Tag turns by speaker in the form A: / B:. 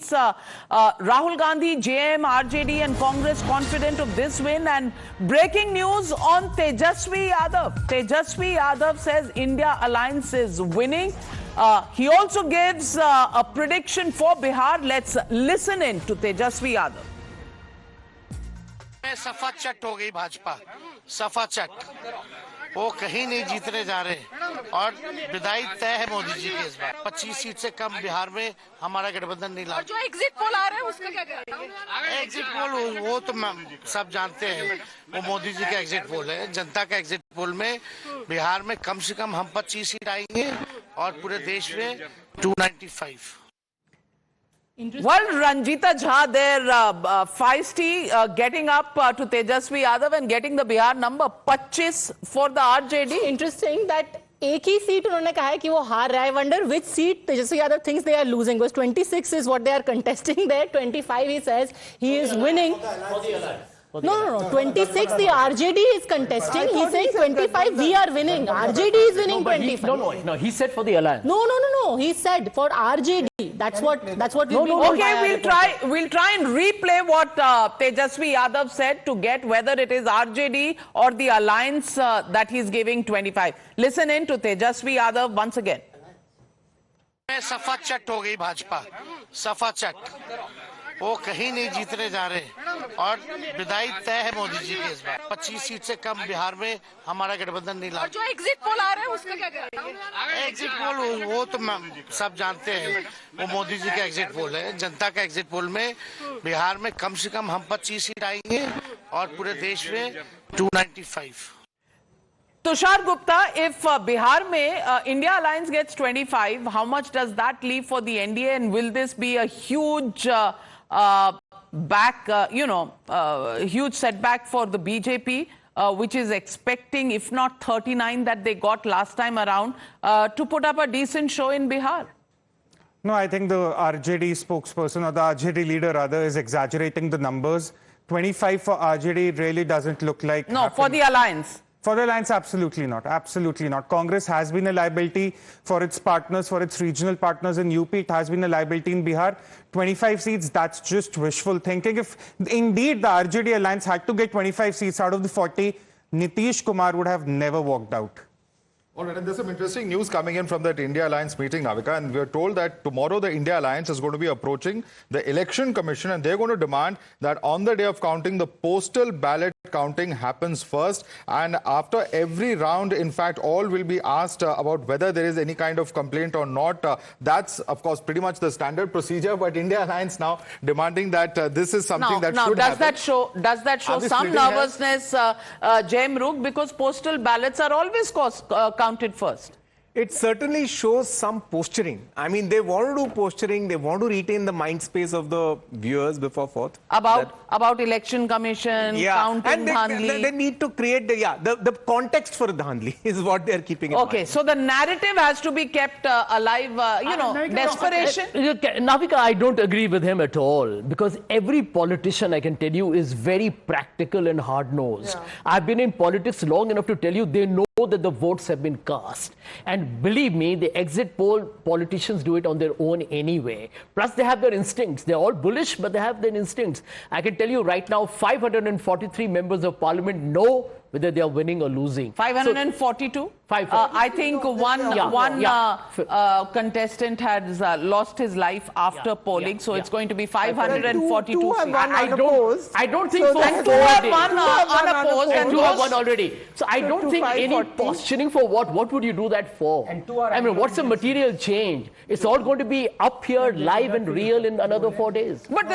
A: seats. Rahul Gandhi, JM, RJD and Congress confident of this win. And breaking news on Tejasvi Yadav. Tejasvi Yadav says India alliance is winning. He also gives a prediction for Bihar. Let's listen in to Tejasvi Yadav.
B: सफा चट हो गई भाजपा, सफा चट, वो कहीं नहीं जीतने जा रहे और विदाई तय है मोदी जी के इस बार। 25 सीट से कम बिहार में हमारा गठबंधन नहीं ला।
C: जो एग्जिट पोल आ रहे हैं उसका क्या करेंगे?
B: एग्जिट पोल वो तो सब जानते हैं, वो मोदी जी का एग्जिट पोल है। जनता का एग्जिट पोल में बिहार में कम से कम हम 25 सीट आएंगे और पूरे देश में 295।
A: Well, Ranjita Jha there, feisty, getting up to Tejasvi Yadav and getting the Bihar number 25 for the RJD.
D: Interesting that एक ही सीट उन्होंने कहा है कि वो हार रहा है. Wonder which seat Tejasvi Yadav thinks they are losing, because 26 is what they are contesting there. 25 he says he is winning. No. 26 the RJD is contesting. He's saying 25 we are winning. RJD is winning 25.
E: No. He said for the alliance.
D: No. He said for RJD. That's what we'll be.
A: Okay, we'll try and replay what Tejasvi Yadav said to get whether it is RJD or the alliance that he's giving 25. Listen in to Tejasvi Yadav once again.
B: सफा चट हो गई भाजपा, सफा चट, वो कहीं नहीं जीतने जा रहे और विदाई तय है मोदी जी के इस बार। 25 सीट से कम बिहार में हमारा गठबंधन नहीं ला।
C: जो एग्जिट पोल आ रहे हैं उसका क्या करेंगे?
B: एग्जिट पोल वो तो सब जानते हैं, वो मोदी जी का एग्जिट पोल है। जनता का एग्जिट पोल में बिहार में कम से कम हम 25 सीट आएंगे और पूरे देश में 295।
A: Tushar Gupta, if Bihar mein India Alliance gets 25, how much does that leave for the NDA, and will this be a huge huge setback for the BJP, which is expecting, if not 39 that they got last time around, to put up a decent show in Bihar?
F: No, I think the RJD spokesperson, or the RJD leader rather, is exaggerating the numbers. 25 for RJD really doesn't look like...
A: No, for the alliance.
F: For the alliance, absolutely not. Absolutely not. Congress has been a liability for its partners, for its regional partners in UP. It has been a liability in Bihar. 25 seats, that's just wishful thinking. If indeed the RJD alliance had to get 25 seats out of the 40, Nitish Kumar would have never walked out.
G: All right, and there's some interesting news coming in from that India Alliance meeting, Navika, and we're told that tomorrow the India Alliance is going to be approaching the Election Commission, and they're going to demand that on the day of counting, the postal ballot counting happens first, and after every round, in fact, all will be asked about whether there is any kind of complaint or not. That's, of course, pretty much the standard procedure, but India Alliance now demanding that this is something that should happen.
A: Does that show some nervousness, Jem Rook, because postal ballots are always counted first?
H: It certainly shows some posturing. I mean, they want to do posturing. They want to retain the mind space of the viewers before 4th.
A: About election commission, counting Dhandli.
H: They need to create the context for Dhandli is what they are keeping in mind.
A: Okay, so the narrative has to be kept alive, desperation.
E: Navika, I don't agree with him at all, because every politician, I can tell you, is very practical and hard-nosed. Yeah. I've been in politics long enough to tell you they know that the votes have been cast. And believe me, the exit poll politicians do it on their own anyway. Plus, they have their instincts. They're all bullish, but they have their instincts. I can tell you right now, 543 members of parliament know whether they are winning or losing.
A: 542? I think one contestant has lost his life after polling, so it's going to be 542 seats.
E: I don't think so.
A: And two have won unopposed.
E: And two have won already. So I don't think any posturing for what? What would you do that for? I mean, what's the material change? It's all going to be up here, live and real in another 4 days.
A: But